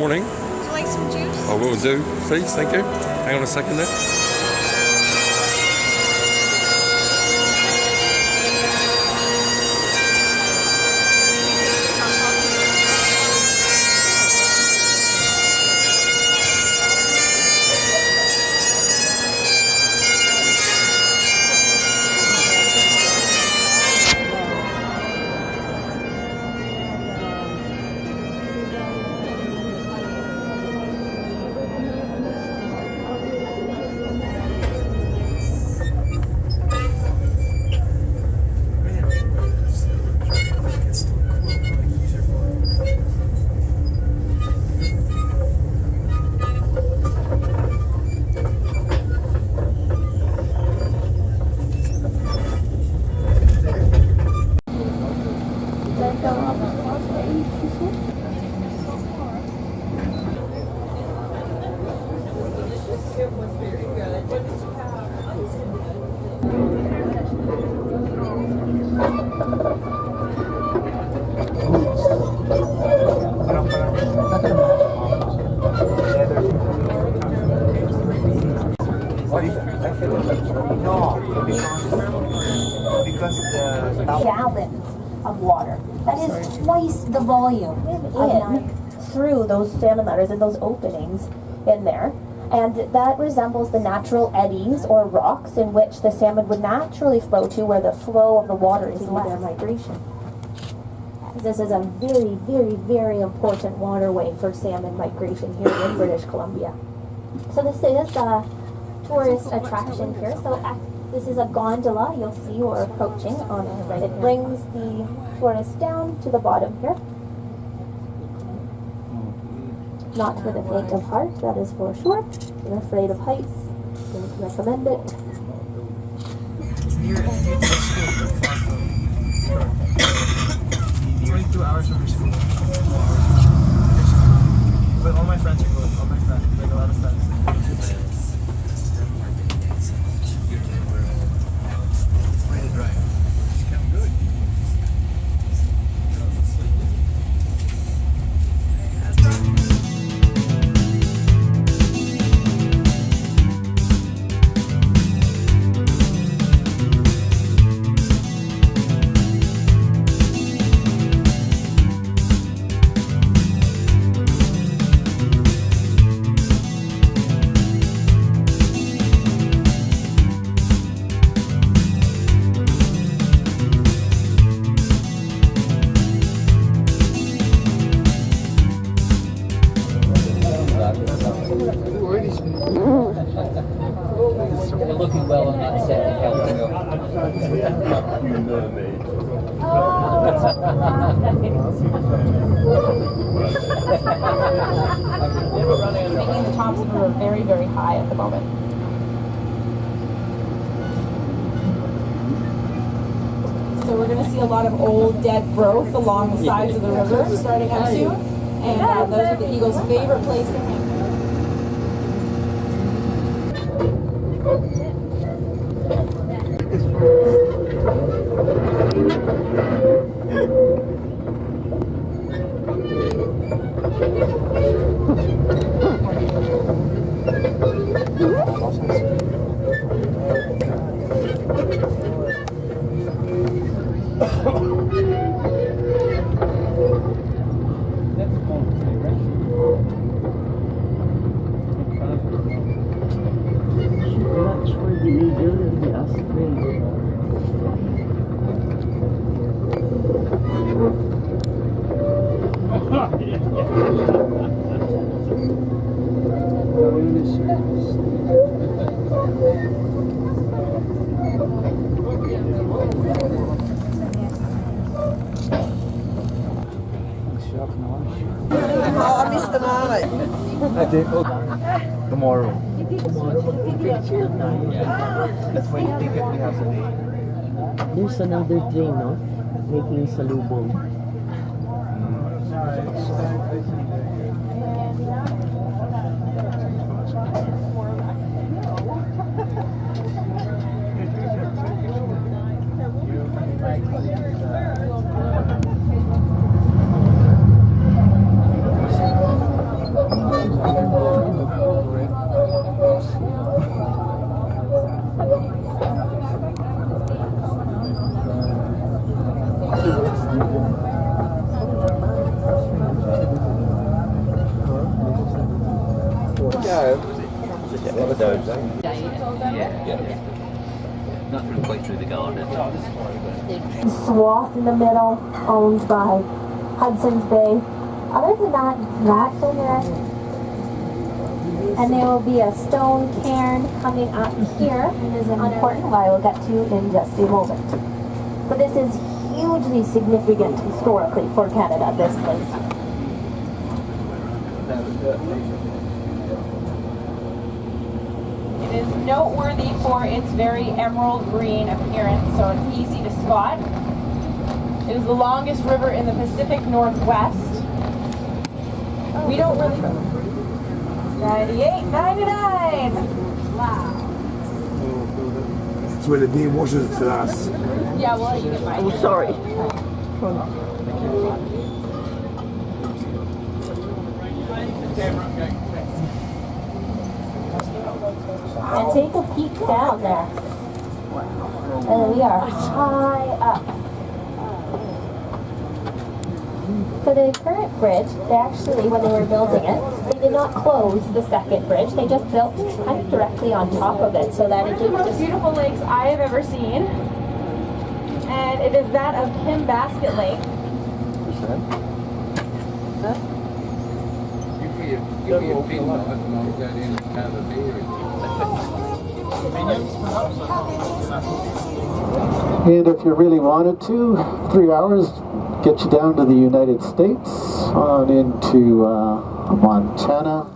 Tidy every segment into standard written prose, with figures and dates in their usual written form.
morning. Would you like some juice? I will do, please, thank you. Hang on a second there. Gallons of water. That is twice the volume in through those salmon ladders and those openings in there. And that resembles the natural eddies or rocks in which the salmon would naturally flow to, where the flow of the water is less. Their migration. This is a very, very, very important waterway for salmon migration here in British Columbia. So this is a tourist attraction here. So this is a gondola you'll see we're approaching on our right. It brings the tourists down to the bottom here. Not for the faint of heart, that is for sure. If you're afraid of heights, don't recommend it. You're 22 hours from your school. But all my friends are going. All my friends, like a lot of friends. Way to drive. Good. You're looking well on that set. Making the tops of the river very, very high at the moment. So we're going to see a lot of old dead growth along the sides of the river starting up soon. And those are the eagle's favorite place to hang. I missed the moment. I think tomorrow. That's why you think that we have today. There's another train, no? Making salubong. of those, eh? Yeah. Not through, quite through the garden. Swath in the middle, owned by Hudson's Bay. Other than that, not so much. And there will be a stone cairn coming up here. It is important, I will get to in just a moment. But this is hugely significant historically for Canada, this place. It is noteworthy for its very emerald green appearance, so it's easy to spot. It is the longest river in the Pacific Northwest. We don't really... 98, 99! Wow. It's where the day washes its ass. Yeah, well, you can buy it. Sorry. And take a peek down there. And we are high up. So the current bridge, they actually, when they were building it, they did not close the second bridge. They just built kind of directly on top of it so that it One of the didn't most just... beautiful lakes I have ever seen. And it is that of Kim Basket Lake. And if you really wanted to, 3 hours get you down to the United States, on into Montana.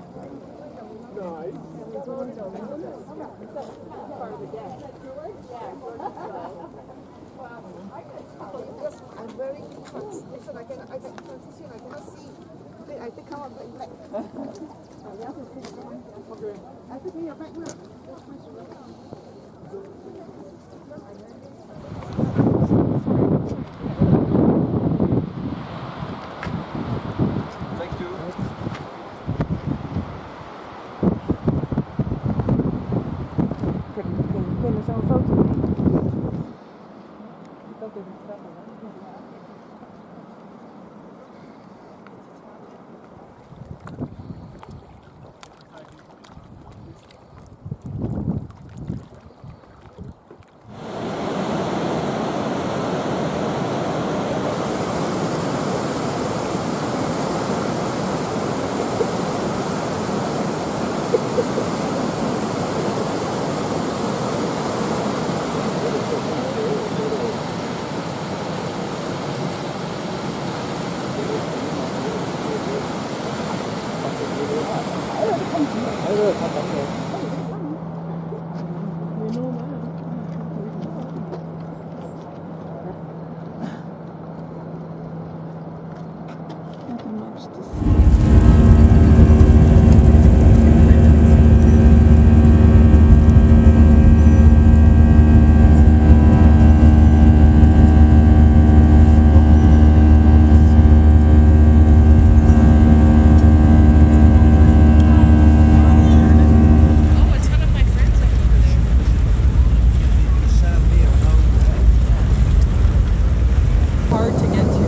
Hard to get to.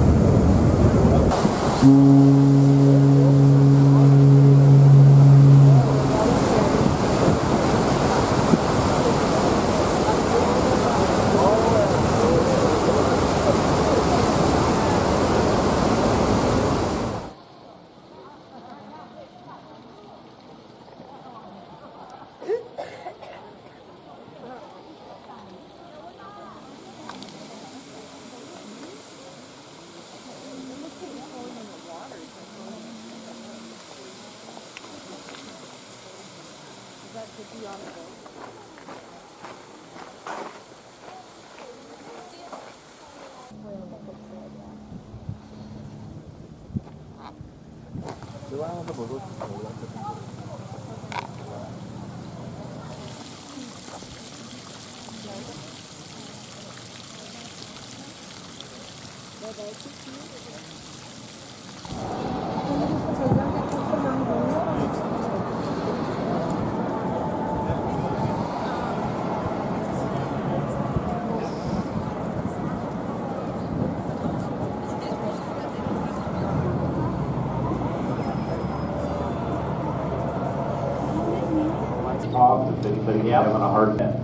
off if anybody's having a hard net.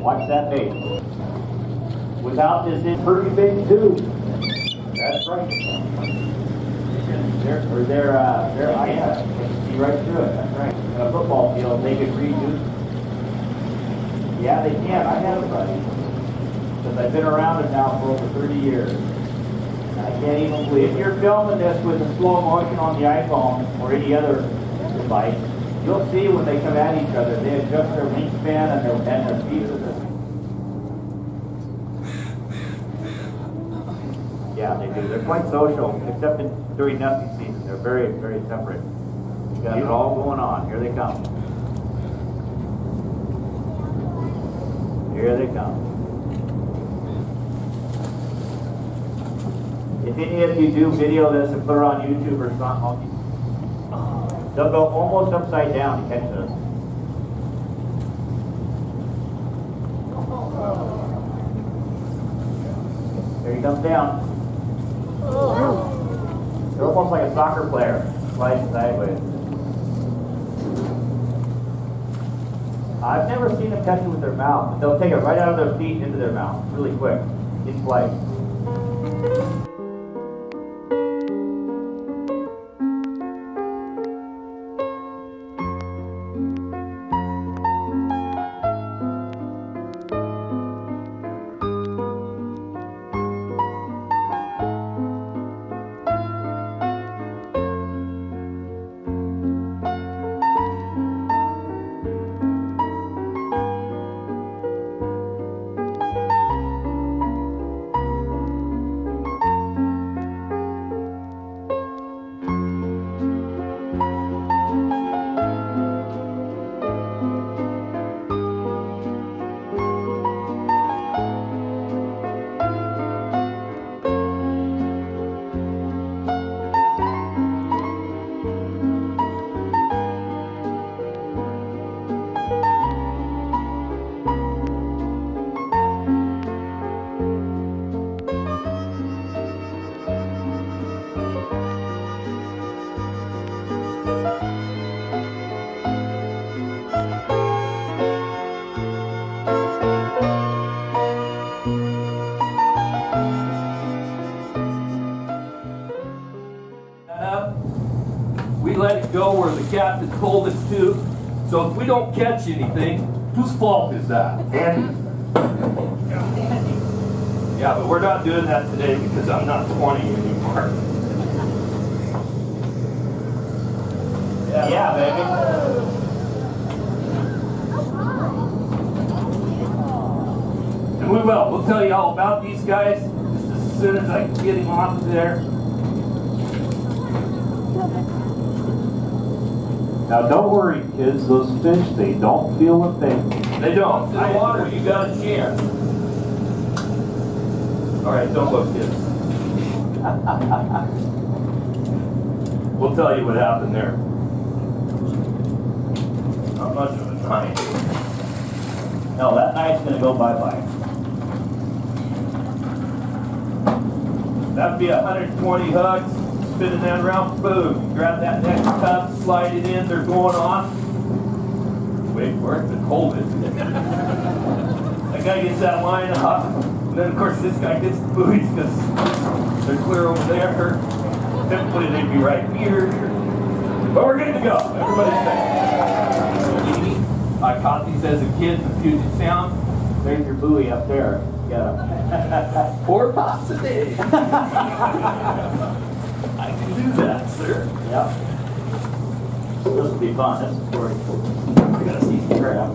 Watch that bait. Without this in pretty big too. That's right. They're see right through it. That's right. In a football field, they could read you. Yeah, they can. I have a buddy. Because I've been around it now for over 30 years. And I can't even believe. If you're filming this with a slow motion on the iPhone or any other device, you'll see when they come at each other, they adjust their wingspan and their speed of this. Yeah, they do. They're quite social, except during nesting season. They're very, very separate. You got it all going on. Here they come. Here they come. If any of you do video this and put it on YouTube or something, they'll go almost upside down to catch this. There he comes down. They're almost like a soccer player, sliding sideways. I've never seen them catch it with their mouth, but they'll take it right out of their feet into their mouth, really quick. It's flight. We let it go where the captain told us to. So if we don't catch anything, whose fault is that? Andy. Yeah, but we're not doing that today because I'm not 20 anymore. Yeah, baby. And we will. We'll tell you all about these guys just as soon as I can get him off of there. Now don't worry, kids. Those fish, they don't feel a thing. They don't. In the water, you got a chance. All right, don't look, kids. We'll tell you what happened there. Not much of a night. No, that night's gonna go bye-bye. That'd be 120 hugs. Spinning that around, boom. Grab that next tub, slide it in, they're going on. Wait for it to hold it. That guy gets that line off. And then, of course, this guy gets the buoys because they're clear over there. Typically, they'd be right here. But we're good to go. Everybody's safe. I caught these as a kid in Puget Sound. There's your buoy up there. Get him. 4 pots a day. I can do that, sir. Yep. This will be fun. This is very cool. We gotta see some crap.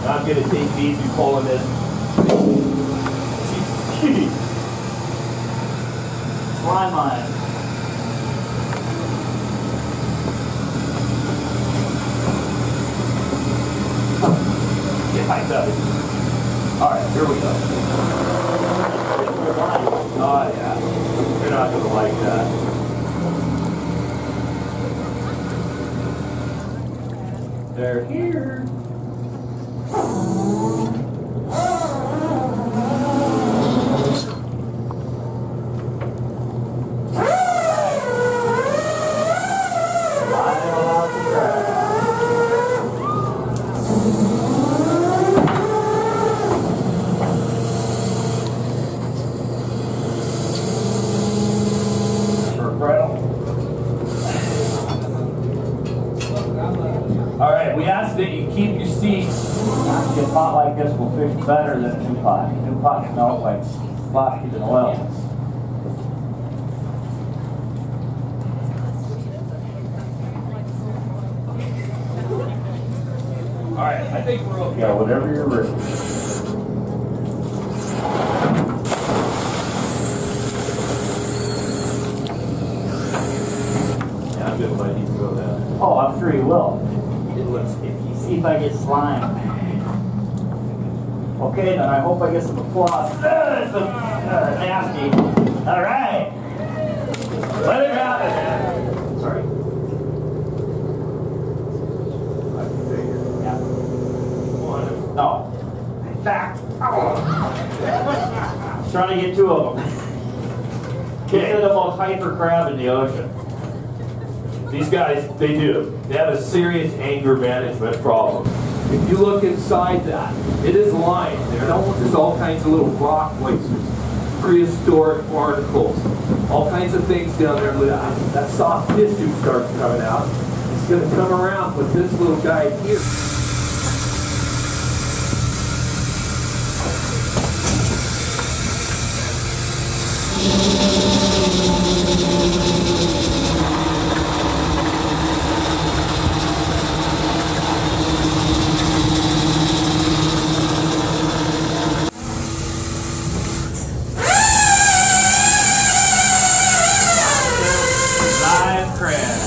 I'm gonna take it easy pulling this. Slime line. Get hyped up. All right, here we go. Oh yeah, you're not gonna like that. They're here. keep your seat. A pot like this will fish better than a new pot. A new pot smells like sloppy and oil. All right, I think we're okay. Yeah, whatever you're ready. Yeah, I'm good. Might need to go down. Oh, I'm sure you will. It looks icky. See if I get slime. Okay, then I hope I get some applause. It's nasty. All right. Let it happen. Sorry. Yeah. No. In fact, I was trying to get two of them. Okay. These are the most hyper crab in the ocean. These guys, they do. They have a serious anger management problem. If you look inside that, it is lined. There's all kinds of little rock places, prehistoric barnacles, all kinds of things down there. That soft tissue starts coming out. It's going to come around with this little guy here. Live crab.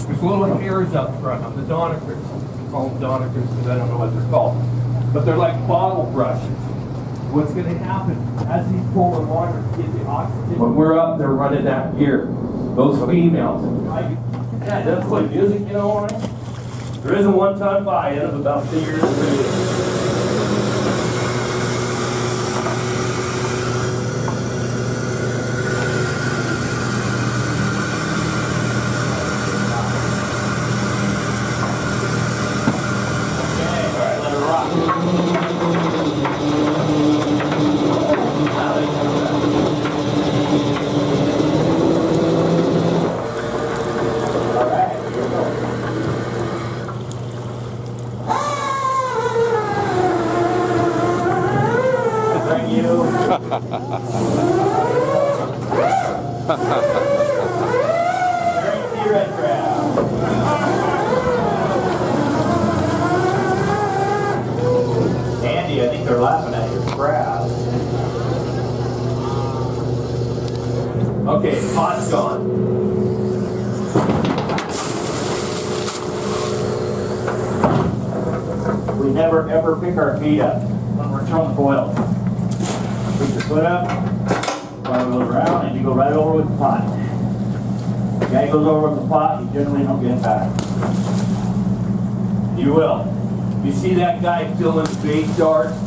There's little hairs up front on the donicers. We call them donicers because I don't know what they're called. But they're like bottle brushes. What's going to happen as these polar waters get the oxygen? When we're up there running that gear, those females, yeah, that's like music, you know what I mean? There is a one-time buy-in of about 2 years ago. Andy, I think they're laughing at your crab. Okay, pot's gone. We never ever pick our feet up when we're throwing foil. Pick your foot up, fly goes around, and you go right over with the pot. The guy goes over with the pot, you generally don't get back. You will. You see that guy filling bait darts?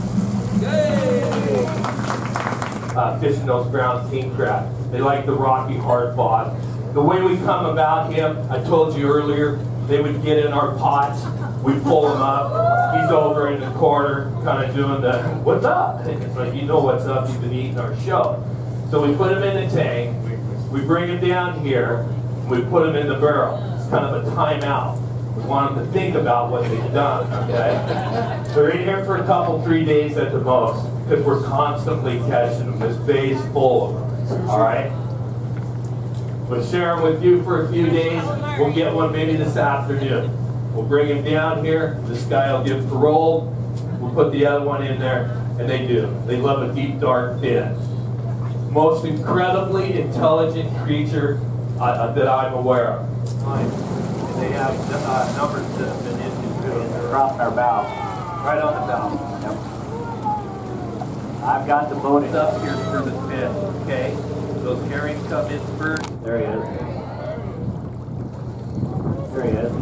Fishing those brown king crab. They like the rocky hard bottom. The way we come about him, I told you earlier, they would get in our pots, we pull him up, he's over in the corner, kind of doing the, what's up? It's like, you know what's up, he's been eating our show. So we put him in the tank, we bring him down here, we put him in the barrel. It's kind of a timeout. We want them to think about what they've done, okay? They're in here for a couple, 3 days at the most, because we're constantly catching them. This bay's full of them, all right? We'll share them with you for a few days. We'll get one maybe this afternoon. We'll bring him down here. This guy will get paroled. We'll put the other one in there, and they do. They love a deep, dark fin. Most incredibly intelligent creature that I'm aware of. They have numbers that have been issued to them. Across our bow. Right on the bow. I've got the boat It's up here for the fin, okay? Those herrings come in first. There he is. There he is.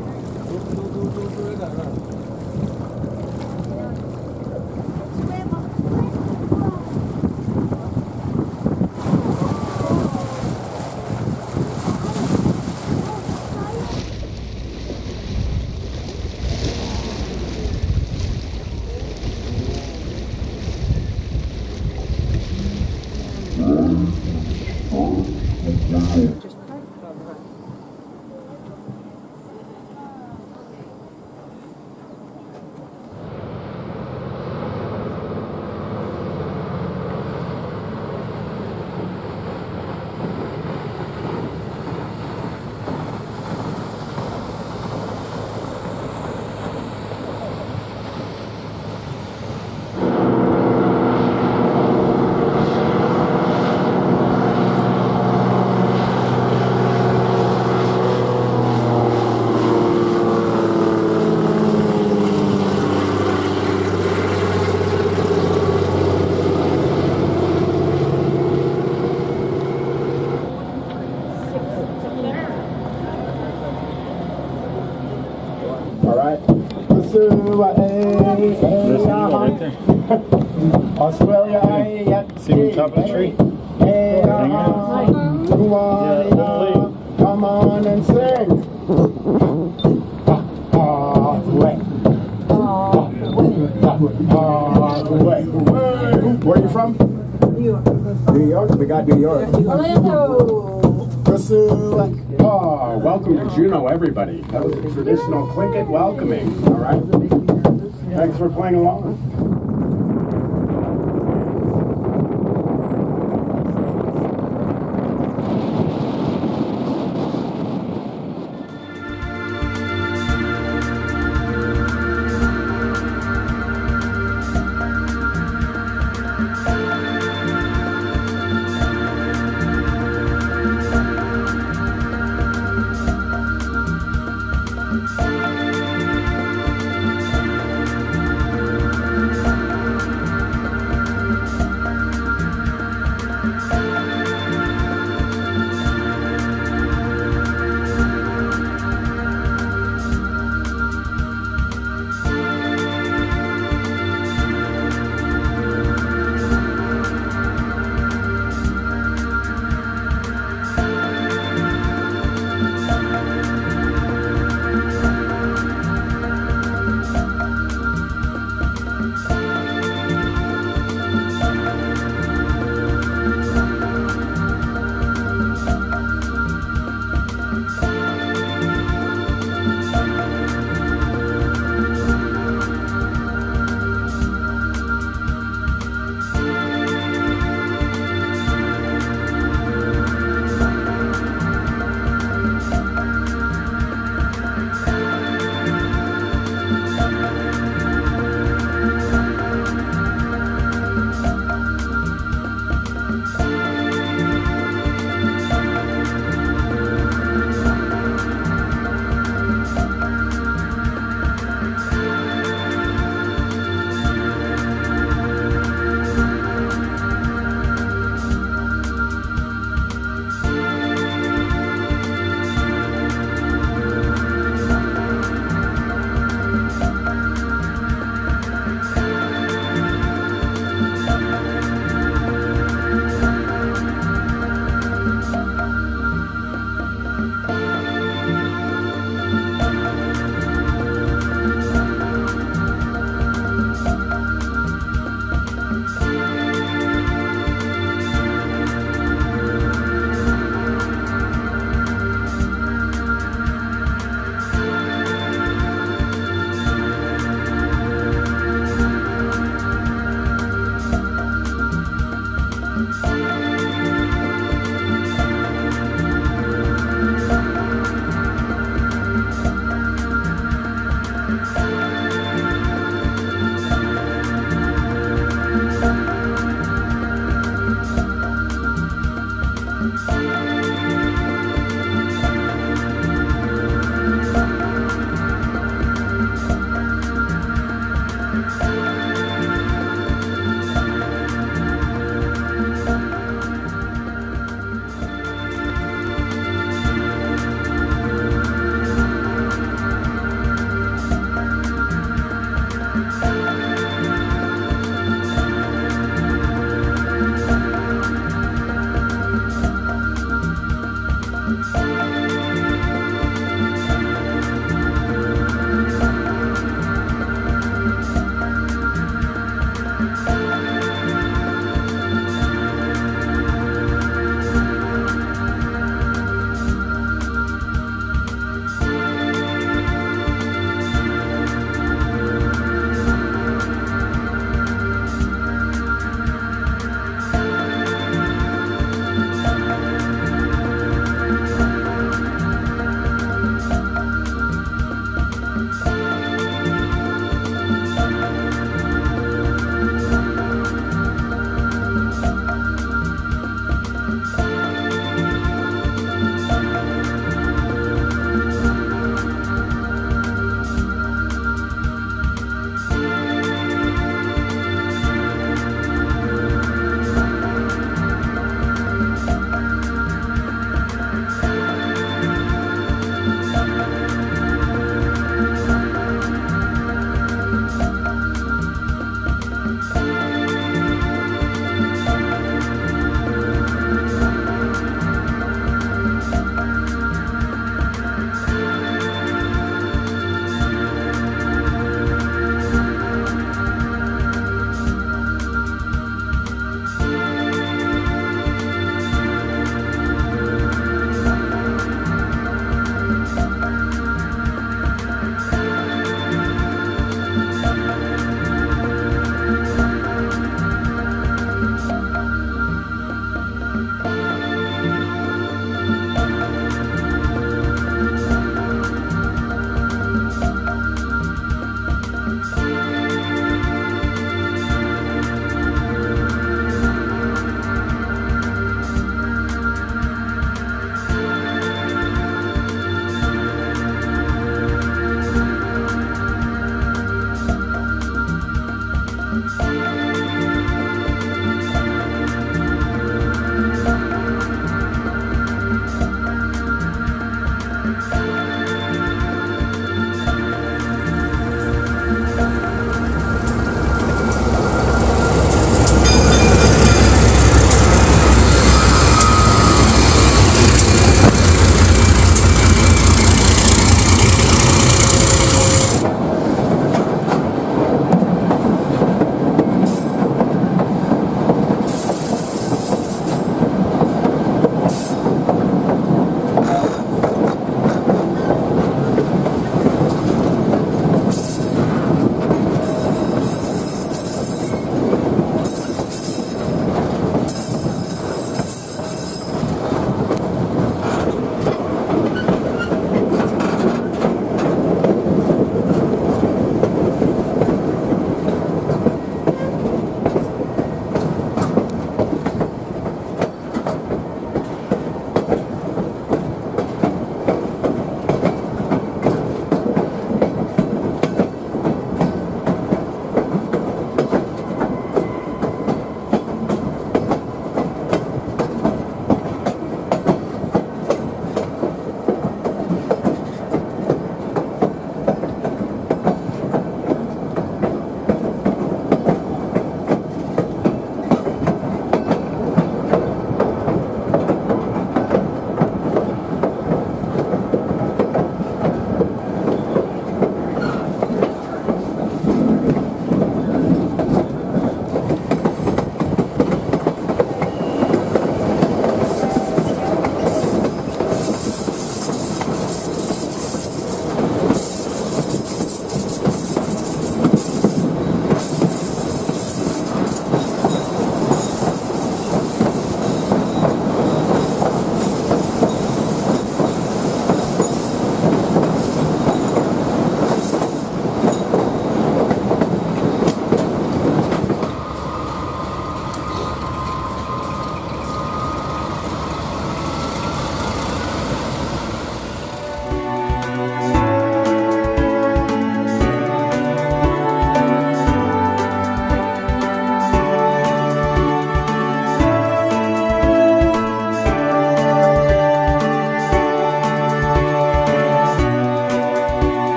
All right. Australia, See me top of the tree? Come on and sing. Where are you from? New York. New York? We got New York. Orlando. Welcome to Juneau, everybody. That was a traditional Tlingit welcoming. All right. Thanks for playing along.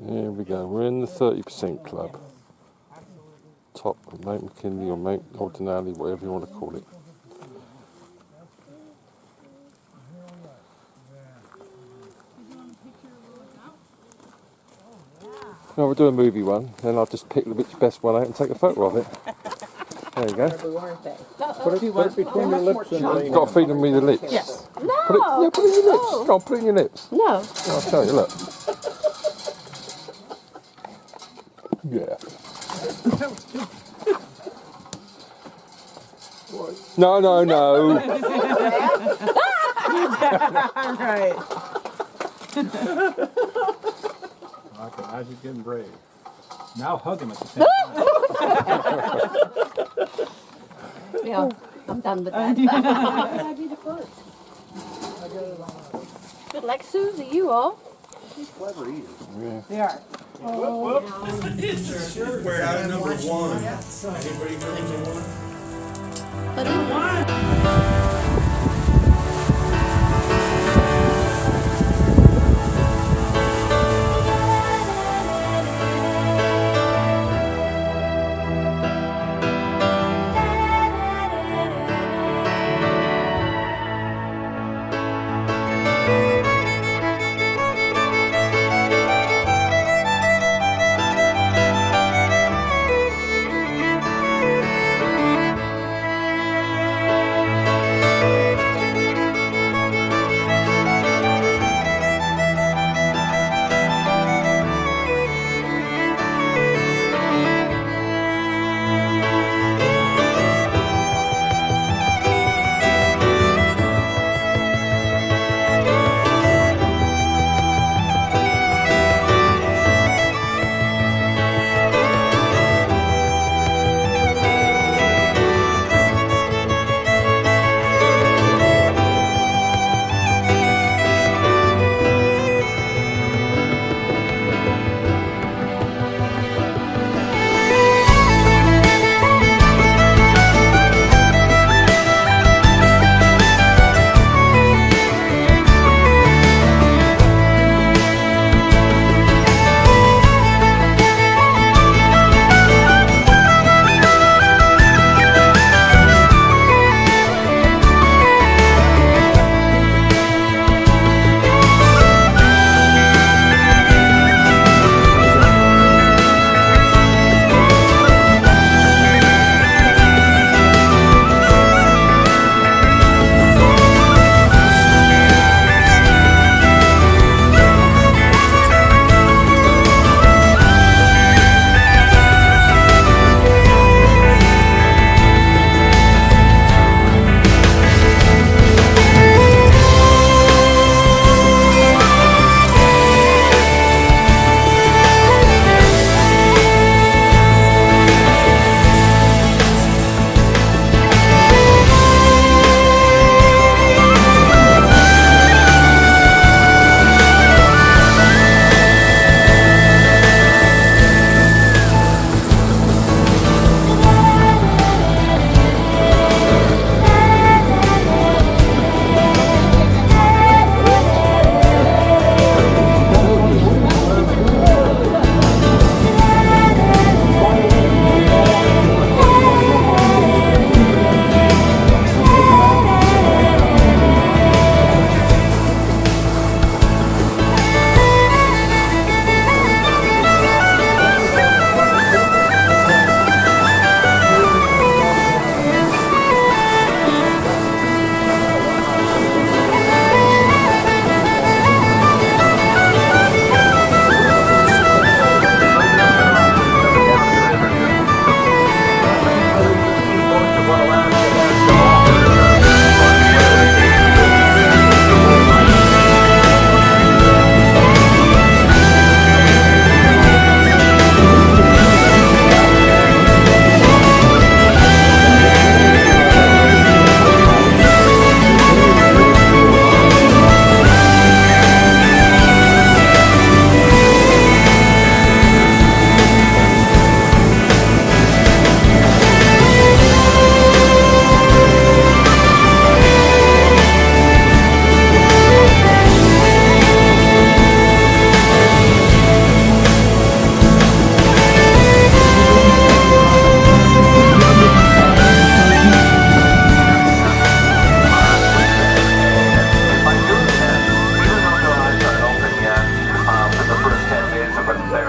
Here we go. We're in the 30% club. Top of Mount McKinley or Mount Ordinary, whatever you want to call it. No, we'll do a movie one, then I'll just pick the best one out and take a photo of it. There you go. Put it between your lips and lean You've got to feed me the lips. Yes. Put it, put it in your lips. Go on, put it in your lips. No. I'll show you, look. Yeah. No, no, no. Right. I can imagine getting brave. Now hug him at the same time. Yeah, I'm done with that. I'd be the first. Good like Susie, you all. She's clever eater. Yeah. They are. We're out number one. Anybody for number one? But it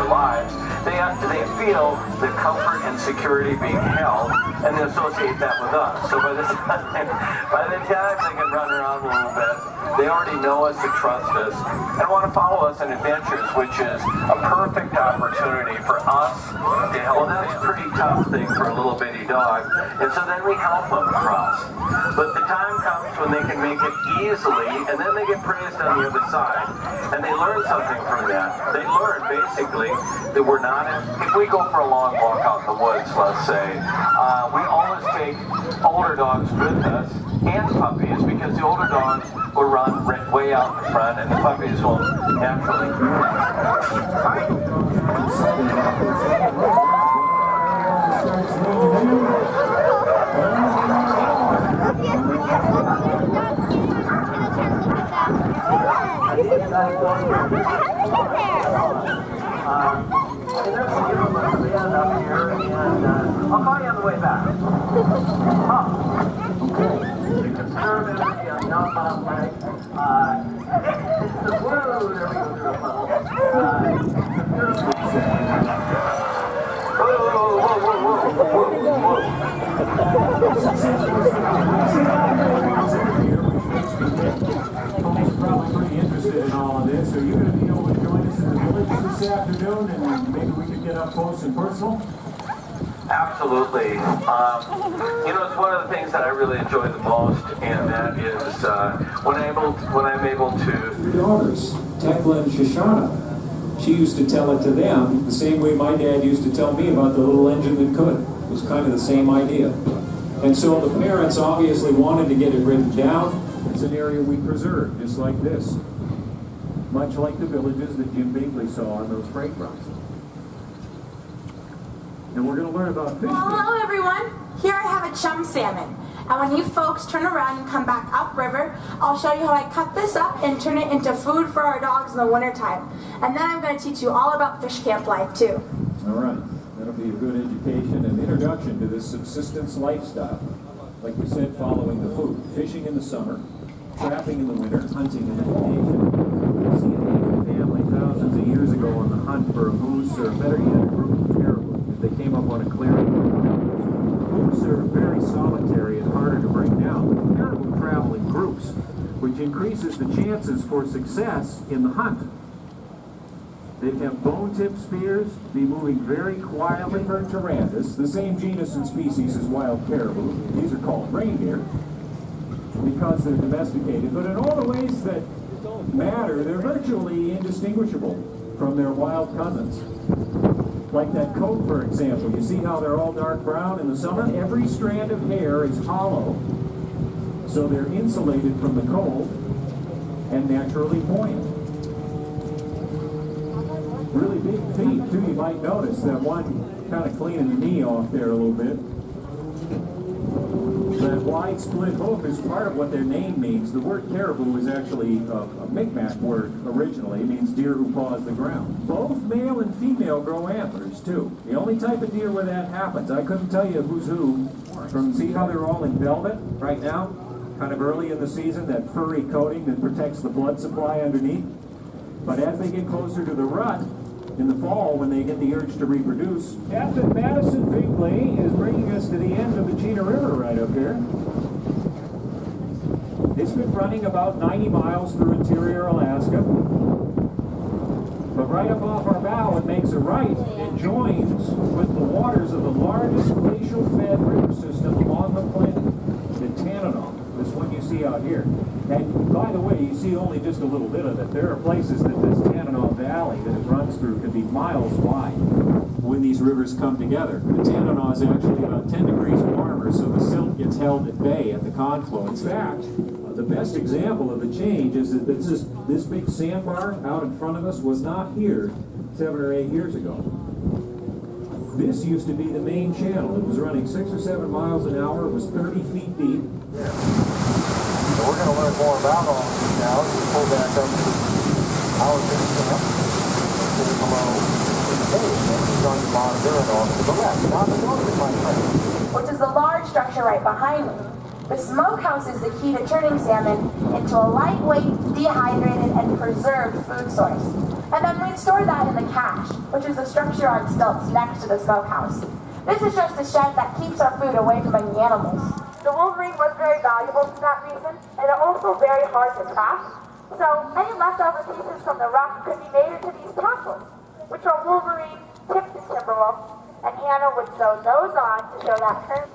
their lives, they feel the comfort and security being held, and they associate that with us. So by the time they can run around a little bit, they already know us and trust us and want to follow us in adventures, which is a perfect opportunity for us to help. That's a pretty tough thing for a little bitty dog, and so then we help them cross. But the time comes when they can make it easily, and then they get praised on the other side, and they learn something from that. They learn basically that we're not, if we go for a long walk out in the woods, let's say, we always take older dogs with us and puppies, because the older dogs will run way out in front and the puppies will naturally. I'll call you on the way back. Probably pretty interested in all of this. Are you going to be able to join us in the village this afternoon, and maybe we can get up close and personal? Absolutely. It's one of the things that I really enjoy the most, and that is when I'm able to. Your daughters, Tekla and Shoshana. She used to tell it to them the same way my dad used to tell me about the little engine that could. It was kind of the same idea. And so the parents obviously wanted to get it written down. It's an area we preserve, just like this. Much like the villages that Jim Bingley saw on those freight routes. And we're going to learn about fish. Well, hello everyone. Here I have a chum salmon. And when you folks turn around and come back upriver, I'll show you how I cut this up and turn it into food for our dogs in the wintertime. And then I'm going to teach you all about fish camp life too. All right. That'll be a good education and introduction to this subsistence lifestyle. Like we said, following the food. Fishing in the summer, trapping in the winter, hunting in the vacation. See a native family thousands of years ago on the hunt for a moose, or better yet, a group of caribou. If they came up on a clearing. Moose are very solitary and harder to bring down. Caribou travel in groups, which increases the chances for success in the hunt. They'd have bone-tipped spears, be moving very quietly. For Tarantus, the same genus and species as wild caribou. These are called reindeer because they're domesticated, but in all the ways that matter, they're virtually indistinguishable from their wild cousins. Like that coat, for example. You see how they're all dark brown in the summer? Every strand of hair is hollow, so they're insulated from the cold and naturally buoyant. Really big feet, too. You might notice that one kind of cleaning the knee off there a little bit. That wide split hoof is part of what their name means. The word caribou is actually a Mi'kmaq word originally. It means deer who paws the ground. Both male and female grow antlers, too. The only type of deer where that happens, I couldn't tell you who's who. See how they're all in velvet right now? Kind of early in the season, that furry coating that protects the blood supply underneath. But as they get closer to the rut, in the fall, when they get the urge to reproduce, Captain Madison Bingley is bringing us to the end of the Chena River right up here. It's been running about 90 miles through interior Alaska. But right up off our bow, it makes a right and joins with the waters of the largest glacial-fed river system along the planet, the Tanana. This one you see out here. And by the way, you see only just a little bit of it. There are places that this Tanana Valley that it runs through can be miles wide when these rivers come together. The Tanana is actually about 10 degrees warmer, so the silt gets held at bay at the confluence. In fact, the best example of the change is that this big sandbar out in front of us was not here 7 or 8 years ago. This used to be the main channel. It was running 6 or 7 miles an hour. It was 30 feet deep. So we're going to learn more about all of these now as we pull back up to our base camp. Below the cave, and he's going to monitor and off to the left. Now the north, my friend. Which is the large structure right behind me. The smokehouse is the key to turning salmon into a lightweight, dehydrated, and preserved food source. And then we'd store that in the cache, which is a structure on stilts next to the smokehouse. This is just a shed that keeps our food away from any animals. The wolverine was very valuable for that reason, and also very hard to track. So any leftover pieces from the rock could be made into these tassels, which are wolverine tipped in timberwolf, and Hannah would sew those on to show that her.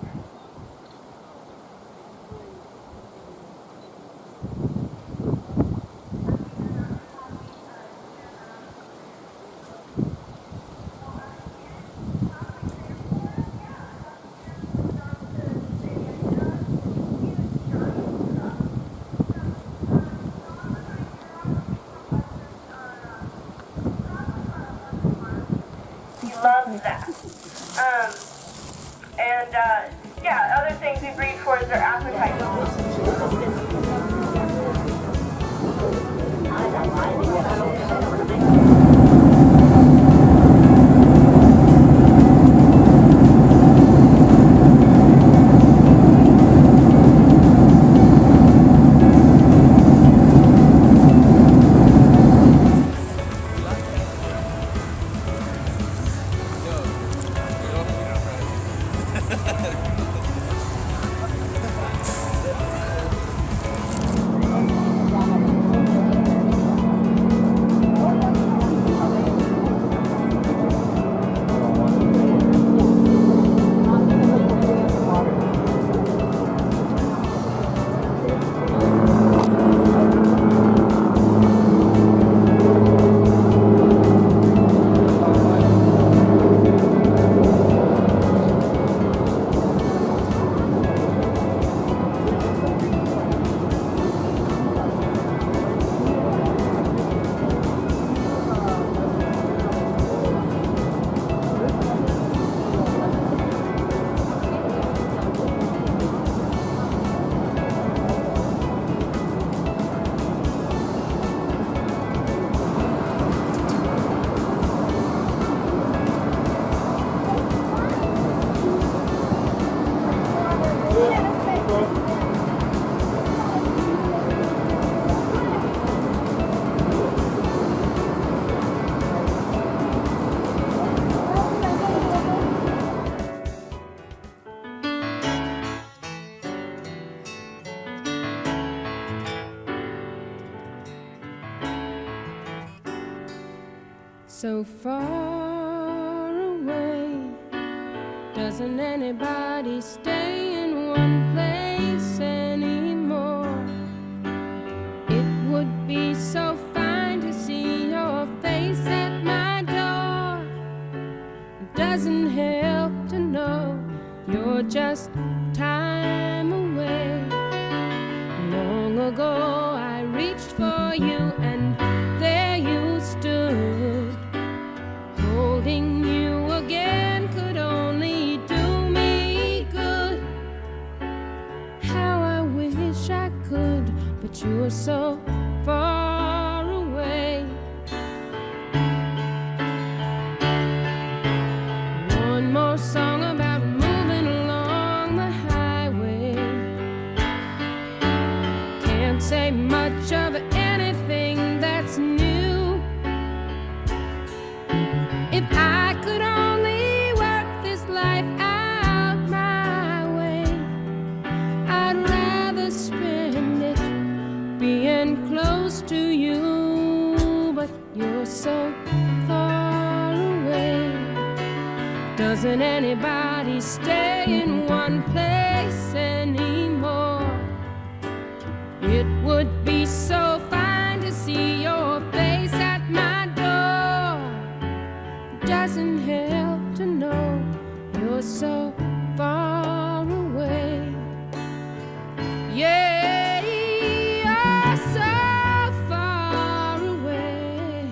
Love that. Yeah, other things we breed for is their appetite. So far away, doesn't anybody stay in one place anymore? It would be so fine to see your face at my door. It doesn't help to know you're just time away. Long ago I reached for you and there you stood. Holding you again could only do me good. How I wish I could, but you're so far away. One more song about moving along the highway. Can't say much of anything that's new. If I could only work this life out my way, I'd rather spend it being close to you, but you're so far away. Doesn't anybody stay in one place anymore? It would be so fine to see your face at my door. Doesn't help to know you're so far away. Yeah, you're so far away.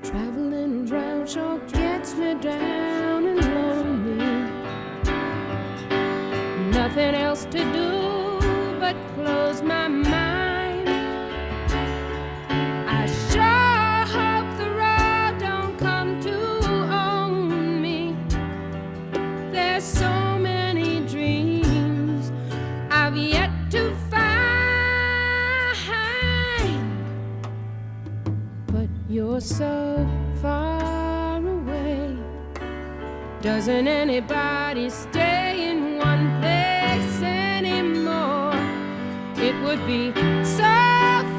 Traveling around sure gets me down and lonely. Nothing else to do but close my mind. I sure hope the road don't come to own me. There's so many dreams I've yet to find. but you're so far away. Doesn't anybody stay in one place anymore? It would be so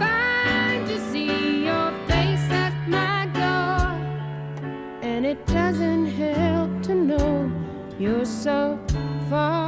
fine to see your face at my door. And it doesn't help to know you're so far